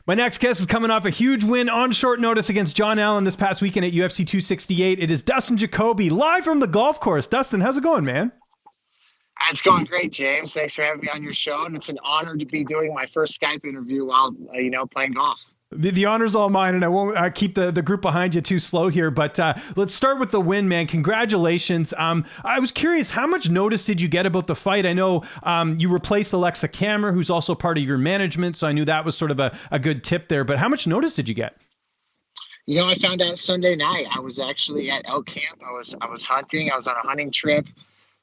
My next guest is coming off a huge win on short notice against John Allan this past weekend at UFC 268. It is Dustin Jacoby, live from the golf course. Dustin, how's it going, man? It's going great, James. Thanks for having me on your show, and it's an honor to be doing my first Skype interview while playing golf. The honor's all mine, and I won't keep the group behind you too slow here, but let's start with the win, man. Congratulations. I was curious, how much notice did you get about the fight? I know you replaced Alexa Kammer, who's also part of your management, so I knew that was sort of a good tip there, but how much notice did you get? I found out Sunday night. I was actually at elk camp. I was hunting. I was on a hunting trip,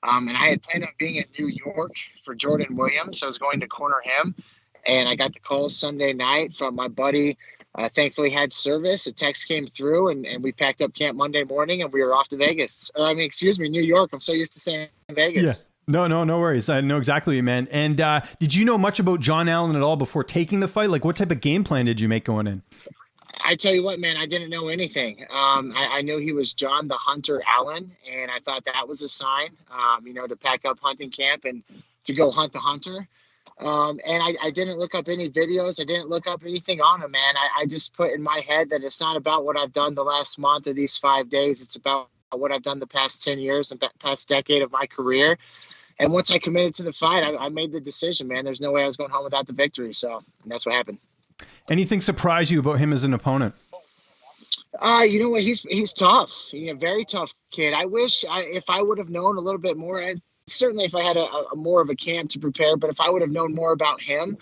and I had planned on being in New York for Jordan Williams. I was going to corner him. And I got the call Sunday night from my buddy. Thankfully had service. A text came through, and we packed up camp Monday morning, and we were off to Vegas. New York. I'm so used to saying Vegas. Yeah. No worries. I know exactly what you meant. And did you know much about John Allan at all before taking the fight? Like, what type of game plan did you make going in? I tell you what, man, I didn't know anything. I knew he was John the Hunter Allan, and I thought that was a sign, to pack up hunting camp and to go hunt the hunter. And I didn't look up any videos. I didn't look up anything on him, man. I just put in my head that it's not about what I've done the last month or these 5 days. It's about what I've done the past 10 years and past decade of my career. And once I committed to the fight, I made the decision, man. There's no way I was going home without the victory. And that's what happened. Anything surprise you about him as an opponent? You know what? He's tough. Very tough kid. I wish if I would have known a little bit more. Certainly if I had a more of a camp to prepare, but if I would have known more about him,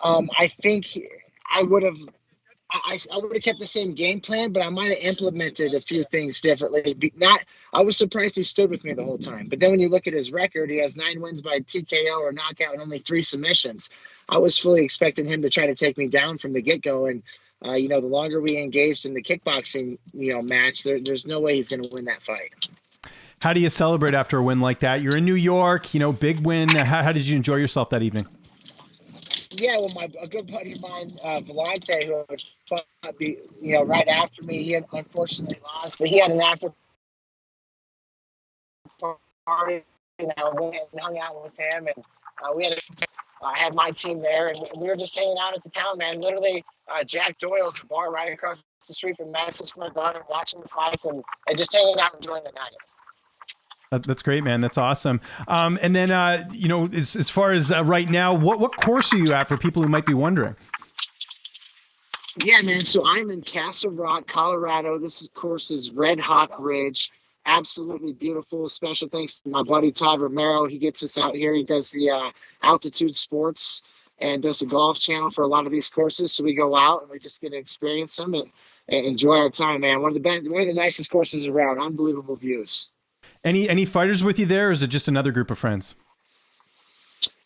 I think I would have kept the same game plan, but I might have implemented a few things differently. I was surprised he stood with me the whole time. But then when you look at his record, he has 9 wins by TKO or knockout and only 3 submissions. I was fully expecting him to try to take me down from the get-go. And, the longer we engaged in the kickboxing, match, there's no way he's going to win that fight. How do you celebrate after a win like that? You're in New York, big win. How did you enjoy yourself that evening? Yeah, well, a good buddy of mine, Vellante, who fought me, right after me, he had unfortunately lost, but he had an after party, and I went and hung out with him, and I had my team there, and we were just hanging out at the town, man. Literally, Jack Doyle's bar right across the street from Madison Square Garden, watching the fights and just hanging out, enjoying the night. That's great, man. That's awesome. And then, as far as right now, what course are you at for people who might be wondering? Yeah, man. So I'm in Castle Rock, Colorado. This course is Red Hawk Ridge. Absolutely beautiful. Special thanks to my buddy Todd Romero. He gets us out here. He does the altitude sports and does the golf channel for a lot of these courses. So we go out and we just get to experience them and enjoy our time, man. One of the nicest courses around. Unbelievable views. Any fighters with you there, or is it just another group of friends?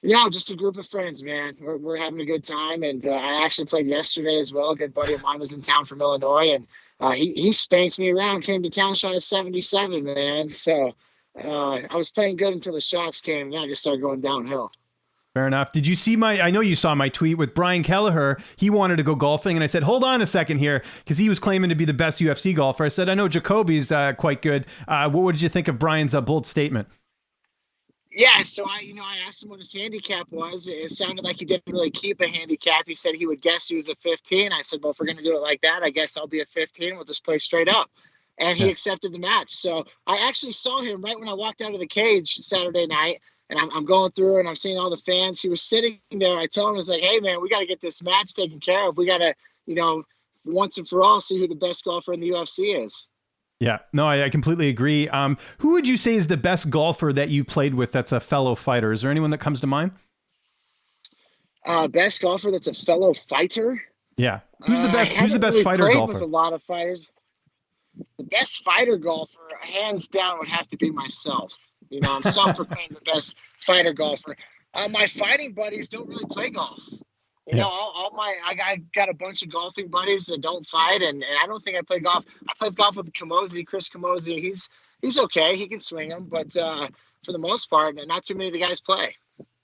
Yeah, just a group of friends, man. We're having a good time, and I actually played yesterday as well. A good buddy of mine was in town from Illinois, and he spanked me around, came to town, shot a 77, man. So I was playing good until the shots came, and then I just started going downhill. Fair enough. Did you see I know you saw my tweet with Brian Kelleher. He wanted to go golfing, and I said, hold on a second here, because he was claiming to be the best UFC golfer. I said, I know Jacoby's quite good. What did you think of Brian's bold statement? Yeah, so I asked him what his handicap was. It sounded like he didn't really keep a handicap. He said he would guess he was a 15. I said, well, if we're going to do it like that, I guess I'll be a 15. We'll just play straight up. And he accepted the match. So I actually saw him right when I walked out of the cage Saturday night. And I'm going through and I'm seeing all the fans. He was sitting there. I told him, I was like, hey, man, we got to get this match taken care of. We got to, once and for all, see who the best golfer in the UFC is. Yeah, no, I completely agree. Who would you say is the best golfer that you played with that's a fellow fighter? Is there anyone that comes to mind? Best golfer that's a fellow fighter? Yeah. Who's the best fighter golfer? With a lot of fighters. The best fighter golfer, hands down, would have to be myself. I'm self-proclaimed the best fighter golfer. My fighting buddies don't really play golf. I got a bunch of golfing buddies that don't fight, and I don't think I play golf. I played golf with Chris Camozzi. He's okay. He can swing them, but for the most part, not too many of the guys play.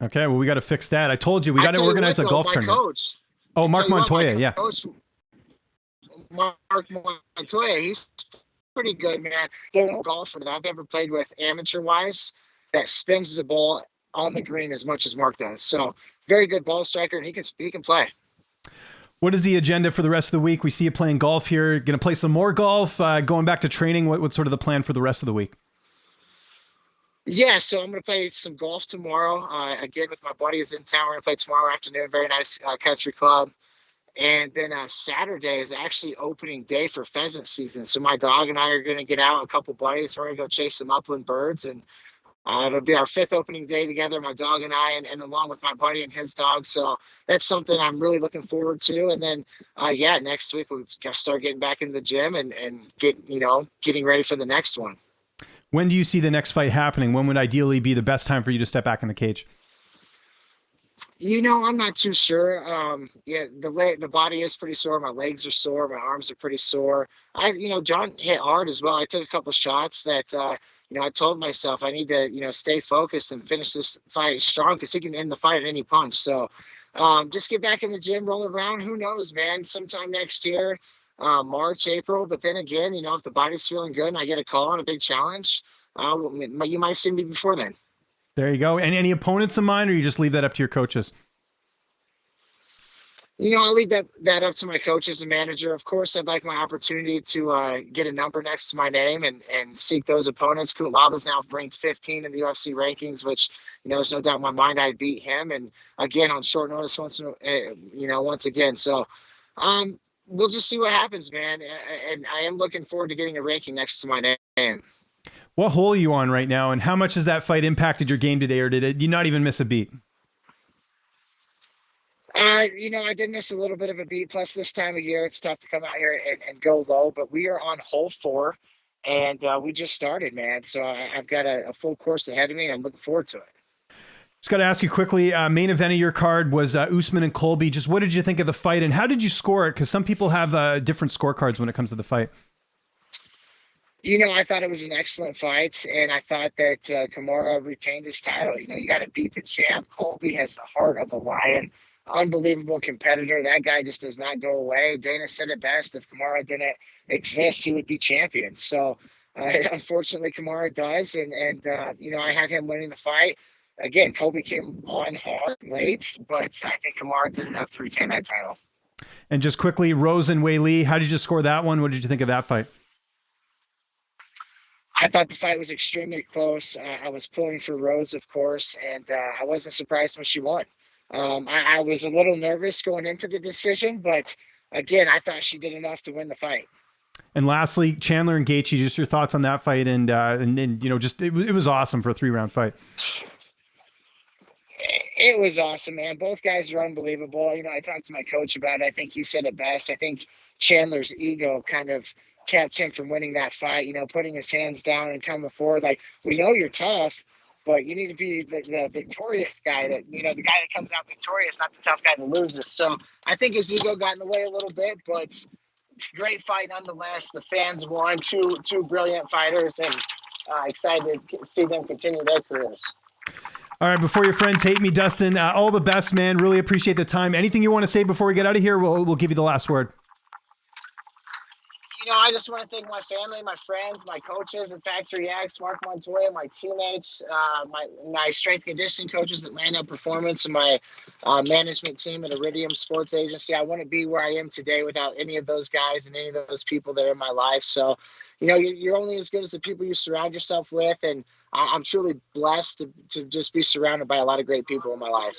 Okay, well, we got to fix that. I told you, we got to organize a golf tournament. Coach, Mark Montoya, yeah. Coach, Mark Montoya, he's pretty good, man. There's no golfer that I've ever played with amateur-wise that spins the ball on the green as much as Mark does. So very good ball striker, and he can play. What is the agenda for the rest of the week? We see you playing golf here. Going to play some more golf, going back to training. What's sort of the plan for the rest of the week? Yeah, so I'm going to play some golf tomorrow. Again, with my buddies in town. We're going to play tomorrow afternoon. Very nice country club. And then Saturday is actually opening day for pheasant season. So my dog and I are going to get out, a couple buddies. We're going to go chase some upland birds. And it'll be our fifth opening day together, my dog and I, and along with my buddy and his dog. So that's something I'm really looking forward to. And then, yeah, next week we're going to start getting back into the gym and getting ready for the next one. When do you see the next fight happening? When would ideally be the best time for you to step back in the cage? I'm not too sure. Yeah, the body is pretty sore. My legs are sore. My arms are pretty sore. John hit hard as well. I took a couple shots that, I told myself I need to, stay focused and finish this fight strong because he can end the fight at any punch. So, just get back in the gym, roll around. Who knows, man? Sometime next year, March, April. But then again, if the body's feeling good and I get a call on a big challenge, you might see me before then. There you go. And any opponents in mind, or you just leave that up to your coaches? I'll leave that up to my coaches and manager. Of course, I'd like my opportunity to get a number next to my name and seek those opponents. Kulaba's now ranked 15 in the UFC rankings, which, there's no doubt in my mind I'd beat him. And again, on short notice once again. So we'll just see what happens, man. And I am looking forward to getting a ranking next to my name. What hole are you on right now, and how much has that fight impacted your game today, or did you not even miss a beat? I did miss a little bit of a beat. Plus, this time of year, it's tough to come out here and go low. But we are on hole 4, and we just started, man. So I've got a full course ahead of me, and I'm looking forward to it. Just got to ask you quickly, main event of your card was Usman and Colby. Just what did you think of the fight, and how did you score it? Because some people have different scorecards when it comes to the fight. I thought it was an excellent fight, and I thought that Kamaru retained his title. You got to beat the champ. Colby has the heart of a lion. Unbelievable competitor. That guy just does not go away. Dana said it best. If Kamaru didn't exist, he would be champion. So, unfortunately, Kamaru does, and I had him winning the fight. Again, Colby came on hard late, but I think Kamaru did enough to retain that title. And just quickly, Rose and Wei Li, how did you score that one? What did you think of that fight? I thought the fight was extremely close. I was pulling for Rose, of course, and I wasn't surprised when she won. I was a little nervous going into the decision, but again, I thought she did enough to win the fight. And lastly, Chandler and Gaethje, just your thoughts on that fight, and just it was awesome for a 3-round fight. It was awesome, man. Both guys are unbelievable. I talked to my coach about it. I think he said it best. I think Chandler's ego kind of kept him from winning that fight, putting his hands down and coming forward. Like, we know you're tough, but you need to be the victorious guy the guy that comes out victorious, not the tough guy that loses. So I think his ego got in the way a little bit, but great fight nonetheless. The fans won, two brilliant fighters, and excited to see them continue their careers. All right, before your friends hate me, Dustin, all the best, man. Really appreciate the time. Anything you want to say before we get out of here? We'll give you the last word. I just want to thank my family, my friends, my coaches at Factory X, Mark Montoya, my teammates, my strength conditioning coaches at Land Up Performance, and my management team at Iridium Sports Agency. I wouldn't be where I am today without any of those guys and any of those people that are in my life. So, you're only as good as the people you surround yourself with, and I'm truly blessed to just be surrounded by a lot of great people in my life.